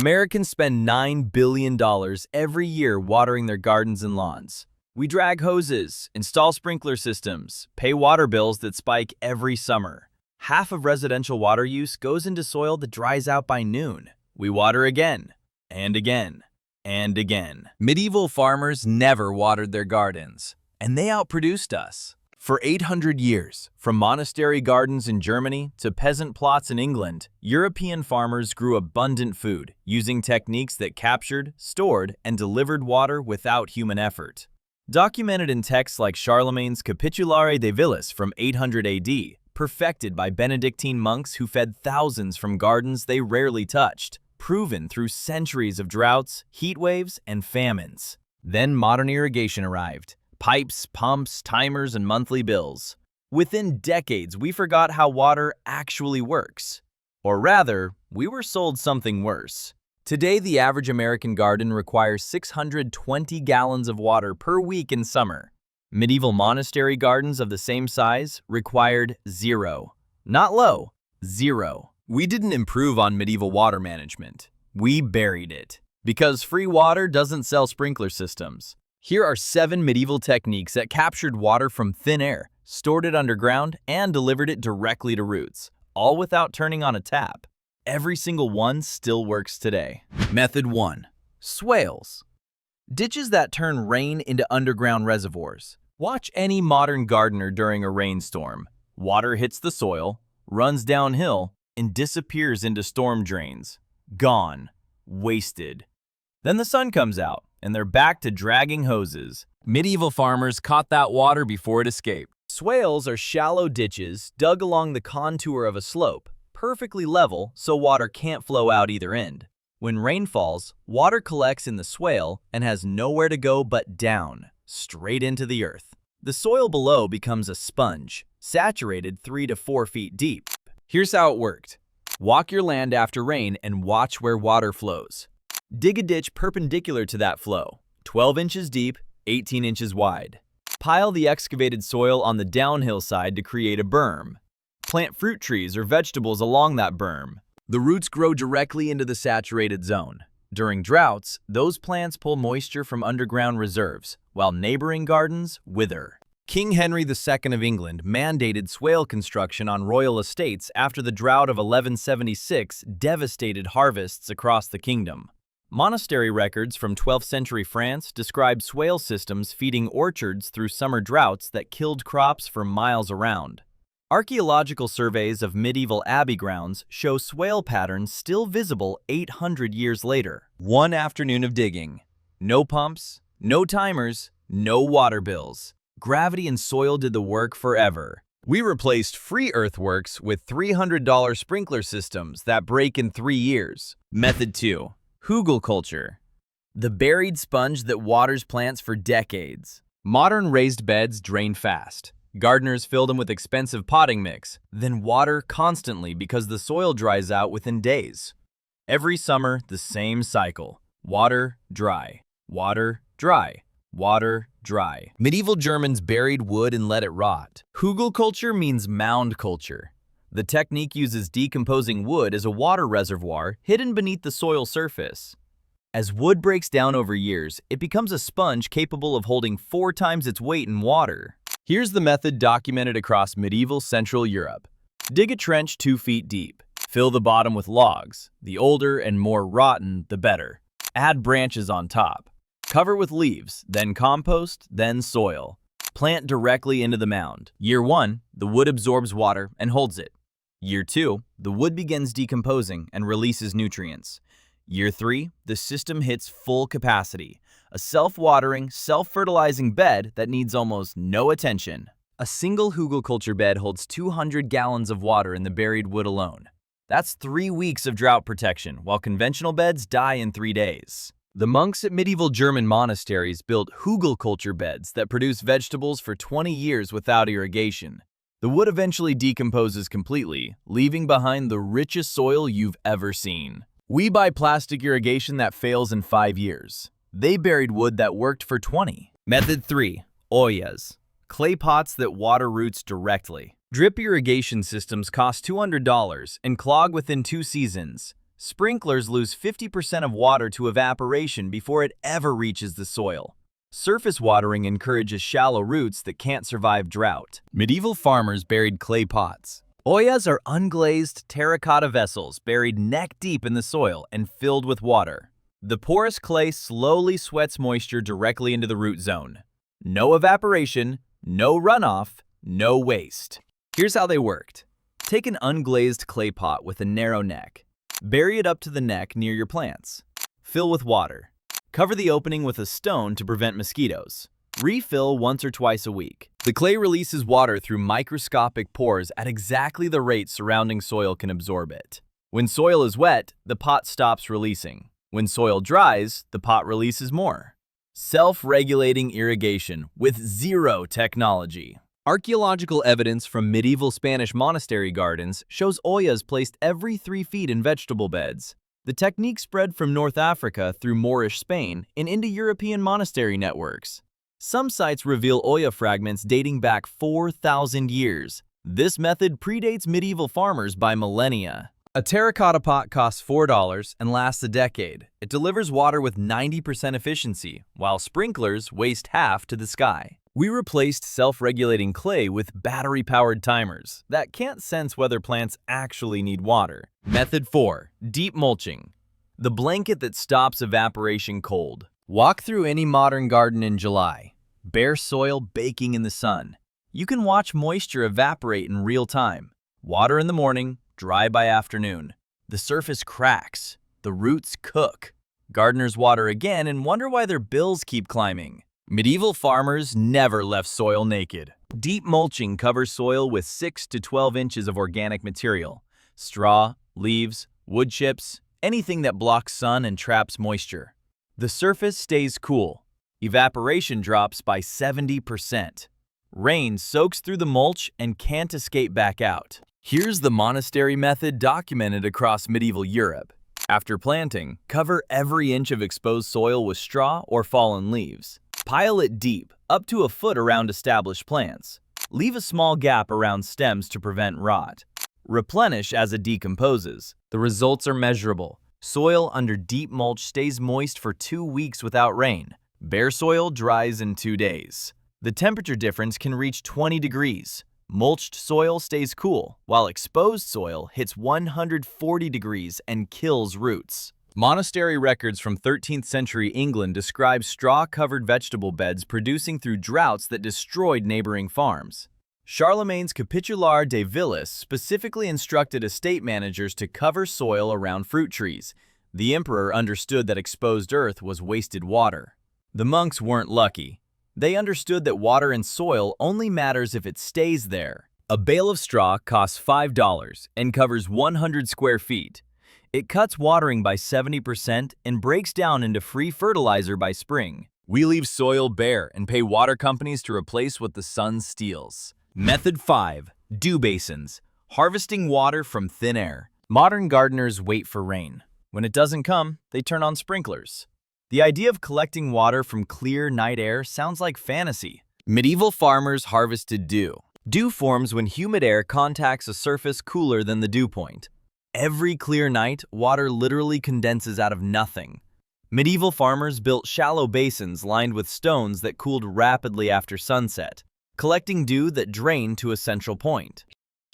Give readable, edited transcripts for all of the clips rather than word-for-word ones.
Americans spend $9 billion every year watering their gardens and lawns. We drag hoses, install sprinkler systems, pay water bills that spike every summer. Half of residential water use goes into soil that dries out by noon. We water again, and again, and again. Medieval farmers never watered their gardens, and they outproduced us. For 800 years, from monastery gardens in Germany to peasant plots in England, European farmers grew abundant food, using techniques that captured, stored, and delivered water without human effort. Documented in texts like Charlemagne's Capitulare de Villis from 800 AD, perfected by Benedictine monks who fed thousands from gardens they rarely touched, proven through centuries of droughts, heat waves, and famines. Then modern irrigation arrived. Pipes, pumps, timers, and monthly bills. Within decades, we forgot how water actually works. Or rather, we were sold something worse. Today, the average American garden requires 620 gallons of water per week in summer. Medieval monastery gardens of the same size required 0. Not low, 0. We didn't improve on medieval water management. We buried it. Because free water doesn't sell sprinkler systems. Here are 7 medieval techniques that captured water from thin air, stored it underground, and delivered it directly to roots, all without turning on a tap. Every single one still works today. Method 1. Swales. Ditches that turn rain into underground reservoirs. Watch any modern gardener during a rainstorm. Water hits the soil, runs downhill, and disappears into storm drains. Gone. Wasted. Then the sun comes out, and they're back to dragging hoses. Medieval farmers caught that water before it escaped. Swales are shallow ditches dug along the contour of a slope, perfectly level so water can't flow out either end. When rain falls, water collects in the swale and has nowhere to go but down, straight into the earth. The soil below becomes a sponge, saturated 3 to 4 feet deep. Here's how it worked. Walk your land after rain and watch where water flows. Dig a ditch perpendicular to that flow, 12 inches deep, 18 inches wide. Pile the excavated soil on the downhill side to create a berm. Plant fruit trees or vegetables along that berm. The roots grow directly into the saturated zone. During droughts, those plants pull moisture from underground reserves, while neighboring gardens wither. King Henry II of England mandated swale construction on royal estates after the drought of 1176 devastated harvests across the kingdom. Monastery records from 12th century France describe swale systems feeding orchards through summer droughts that killed crops for miles around. Archaeological surveys of medieval abbey grounds show swale patterns still visible 800 years later. One afternoon of digging. No pumps, no timers, no water bills. Gravity and soil did the work forever. We replaced free earthworks with $300 sprinkler systems that break in 3 years. Method 2. Hugel culture. The buried sponge that waters plants for decades. Modern raised beds drain fast. Gardeners fill them with expensive potting mix, then water constantly because the soil dries out within days. Every summer, the same cycle. Water, dry. Water, dry. Water, dry. Medieval Germans buried wood and let it rot. Hugel culture means mound culture. The technique uses decomposing wood as a water reservoir hidden beneath the soil surface. As wood breaks down over years, it becomes a sponge capable of holding 4 times its weight in water. Here's the method documented across medieval Central Europe. Dig a trench 2 feet deep. Fill the bottom with logs. The older and more rotten, the better. Add branches on top. Cover with leaves, then compost, then soil. Plant directly into the mound. Year 1, the wood absorbs water and holds it. Year 2, the wood begins decomposing and releases nutrients. Year 3, the system hits full capacity, a self-watering, self-fertilizing bed that needs almost no attention. A single hugel culture bed holds 200 gallons of water in the buried wood alone. That's 3 weeks of drought protection, while conventional beds die in 3 days. The monks at medieval German monasteries built hugel culture beds that produce vegetables for 20 years without irrigation. The wood eventually decomposes completely, leaving behind the richest soil you've ever seen. We buy plastic irrigation that fails in 5 years. They buried wood that worked for 20. Method 3. Ollas. Clay pots that water roots directly. Drip irrigation systems cost $200 and clog within 2 seasons. Sprinklers lose 50% of water to evaporation before it ever reaches the soil. Surface watering encourages shallow roots that can't survive drought. Medieval farmers buried clay pots. Ollas are unglazed terracotta vessels buried neck-deep in the soil and filled with water. The porous clay slowly sweats moisture directly into the root zone. No evaporation, no runoff, no waste. Here's how they worked. Take an unglazed clay pot with a narrow neck. Bury it up to the neck near your plants. Fill with water. Cover the opening with a stone to prevent mosquitoes. Refill once or twice a week. The clay releases water through microscopic pores at exactly the rate surrounding soil can absorb it. When soil is wet, the pot stops releasing. When soil dries, the pot releases more. Self-regulating irrigation with zero technology. Archaeological evidence from medieval Spanish monastery gardens shows ollas placed every 3 feet in vegetable beds. The technique spread from North Africa through Moorish Spain and into European monastery networks. Some sites reveal olla fragments dating back 4,000 years. This method predates medieval farmers by millennia. A terracotta pot costs $4 and lasts a decade. It delivers water with 90% efficiency, while sprinklers waste half to the sky. We replaced self-regulating clay with battery-powered timers that can't sense whether plants actually need water. Method 4. Deep mulching. The blanket that stops evaporation cold. Walk through any modern garden in July. Bare soil baking in the sun. You can watch moisture evaporate in real time. Water in the morning, dry by afternoon. The surface cracks. The roots cook. Gardeners water again and wonder why their bills keep climbing. Medieval farmers never left soil naked. Deep mulching covers soil with 6 to 12 inches of organic material. Straw, leaves, wood chips, anything that blocks sun and traps moisture. The surface stays cool. Evaporation drops by 70%. Rain soaks through the mulch and can't escape back out. Here's the monastery method documented across medieval Europe. After planting, cover every inch of exposed soil with straw or fallen leaves. Pile it deep, up to a foot around established plants. Leave a small gap around stems to prevent rot. Replenish as it decomposes. The results are measurable. Soil under deep mulch stays moist for 2 weeks without rain. Bare soil dries in 2 days. The temperature difference can reach 20 degrees. Mulched soil stays cool, while exposed soil hits 140 degrees and kills roots. Monastery records from 13th century England describe straw-covered vegetable beds producing through droughts that destroyed neighboring farms. Charlemagne's Capitular de Villis specifically instructed estate managers to cover soil around fruit trees. The emperor understood that exposed earth was wasted water. The monks weren't lucky. They understood that water in soil only matters if it stays there. A bale of straw costs $5 and covers 100 square feet. It cuts watering by 70% and breaks down into free fertilizer by spring. We leave soil bare and pay water companies to replace what the sun steals. Method 5. Dew basins. Harvesting water from thin air. Modern gardeners wait for rain. When it doesn't come, they turn on sprinklers. The idea of collecting water from clear night air sounds like fantasy. Medieval farmers harvested dew. Dew forms when humid air contacts a surface cooler than the dew point. Every clear night, water literally condenses out of nothing. Medieval farmers built shallow basins lined with stones that cooled rapidly after sunset, collecting dew that drained to a central point.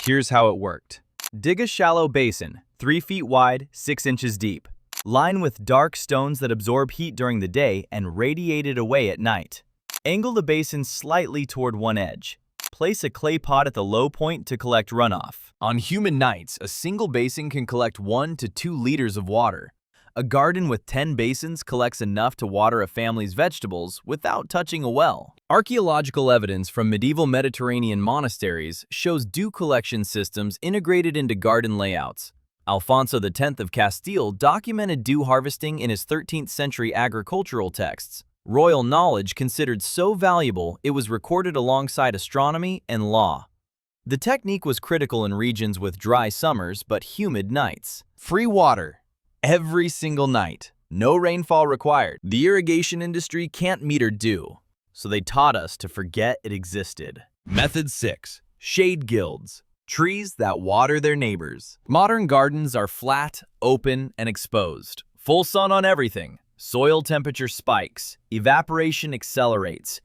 Here's how it worked. Dig a shallow basin, 3 feet wide, 6 inches deep. Line with dark stones that absorb heat during the day and radiate it away at night. Angle the basin slightly toward one edge. Place a clay pot at the low point to collect runoff. On humid nights, a single basin can collect 1 to 2 liters of water. A garden with 10 basins collects enough to water a family's vegetables without touching a well. Archaeological evidence from medieval Mediterranean monasteries shows dew collection systems integrated into garden layouts. Alfonso X of Castile documented dew harvesting in his 13th century agricultural texts. Royal knowledge considered so valuable it was recorded alongside astronomy and law. The technique was critical in regions with dry summers but humid nights. Free water. Every single night. No rainfall required. The irrigation industry can't meter dew, so they taught us to forget it existed. Method 6. Shade guilds. Trees that water their neighbors. Modern gardens are flat, open, and exposed. Full sun on everything. Soil temperature spikes. Evaporation accelerates.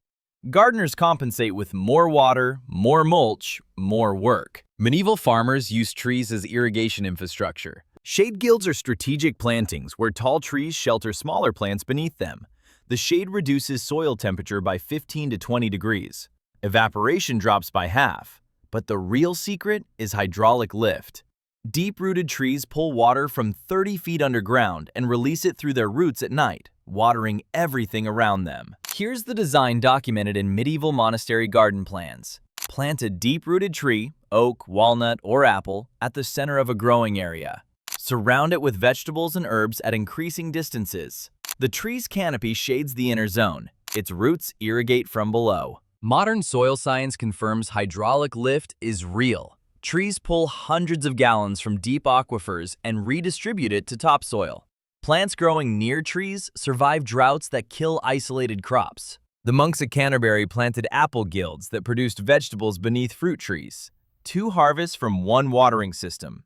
Gardeners compensate with more water, more mulch, more work. Medieval farmers used trees as irrigation infrastructure. Shade guilds are strategic plantings where tall trees shelter smaller plants beneath them. The shade reduces soil temperature by 15 to 20 degrees. Evaporation drops by half. But the real secret is hydraulic lift. Deep-rooted trees pull water from 30 feet underground and release it through their roots at night, watering everything around them. Here's the design documented in medieval monastery garden plans. Plant a deep-rooted tree, oak, walnut, or apple, at the center of a growing area. Surround it with vegetables and herbs at increasing distances. The tree's canopy shades the inner zone. Its roots irrigate from below. Modern soil science confirms hydraulic lift is real. Trees pull hundreds of gallons from deep aquifers and redistribute it to topsoil. Plants growing near trees survive droughts that kill isolated crops. The monks at Canterbury planted apple guilds that produced vegetables beneath fruit trees. 2 harvests from 1 watering system.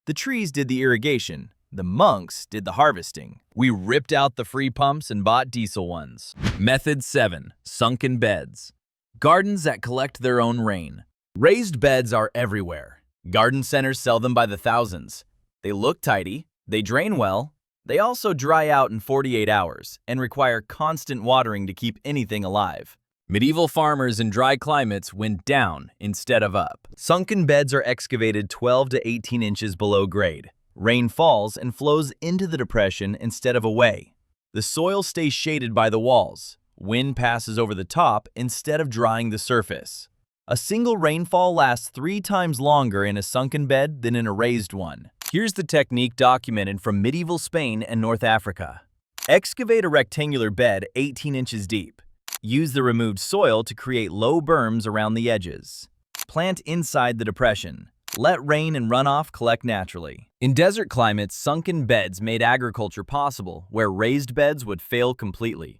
The trees did the irrigation. The monks did the harvesting. We ripped out the free pumps and bought diesel ones. Method 7. Sunken beds. Gardens that collect their own rain. Raised beds are everywhere. Garden centers sell them by the thousands. They look tidy, they drain well, they also dry out in 48 hours and require constant watering to keep anything alive. Medieval farmers in dry climates went down instead of up. Sunken beds are excavated 12 to 18 inches below grade. Rain falls and flows into the depression instead of away. The soil stays shaded by the walls. Wind passes over the top instead of drying the surface. A single rainfall lasts 3 times longer in a sunken bed than in a raised one. Here's the technique documented from medieval Spain and North Africa. Excavate a rectangular bed 18 inches deep. Use the removed soil to create low berms around the edges. Plant inside the depression. Let rain and runoff collect naturally. In desert climates, sunken beds made agriculture possible, where raised beds would fail completely.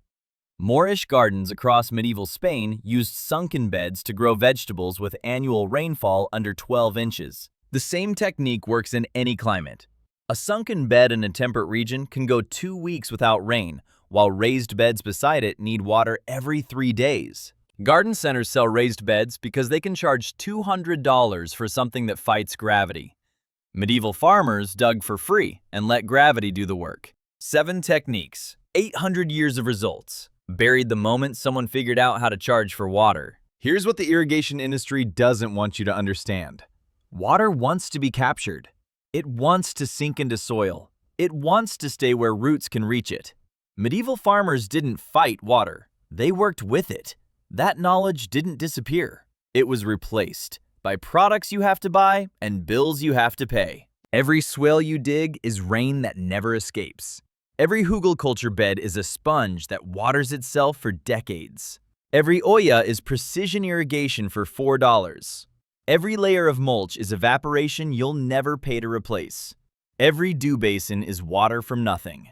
Moorish gardens across medieval Spain used sunken beds to grow vegetables with annual rainfall under 12 inches. The same technique works in any climate. A sunken bed in a temperate region can go 2 weeks without rain, while raised beds beside it need water every 3 days. Garden centers sell raised beds because they can charge $200 for something that fights gravity. Medieval farmers dug for free and let gravity do the work. 7 techniques, 800 years of results. Buried the moment someone figured out how to charge for water. Here's what the irrigation industry doesn't want you to understand. Water wants to be captured. It wants to sink into soil. It wants to stay where roots can reach it. Medieval farmers didn't fight water. They worked with it. That knowledge didn't disappear. It was replaced by products you have to buy and bills you have to pay. Every swale you dig is rain that never escapes. Every hugelkultur bed is a sponge that waters itself for decades. Every olla is precision irrigation for $4. Every layer of mulch is evaporation you'll never pay to replace. Every dew basin is water from nothing.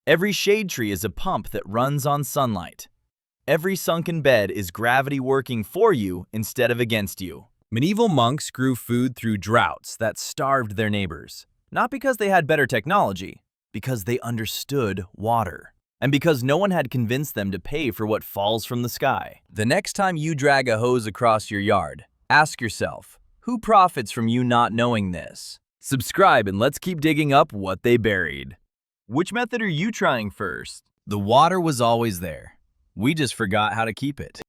Every shade tree is a pump that runs on sunlight. Every sunken bed is gravity working for you instead of against you. Medieval monks grew food through droughts that starved their neighbors. Not because they had better technology, because they understood water. And because no one had convinced them to pay for what falls from the sky. The next time you drag a hose across your yard, ask yourself, who profits from you not knowing this? Subscribe and let's keep digging up what they buried. Which method are you trying first? The water was always there. We just forgot how to keep it.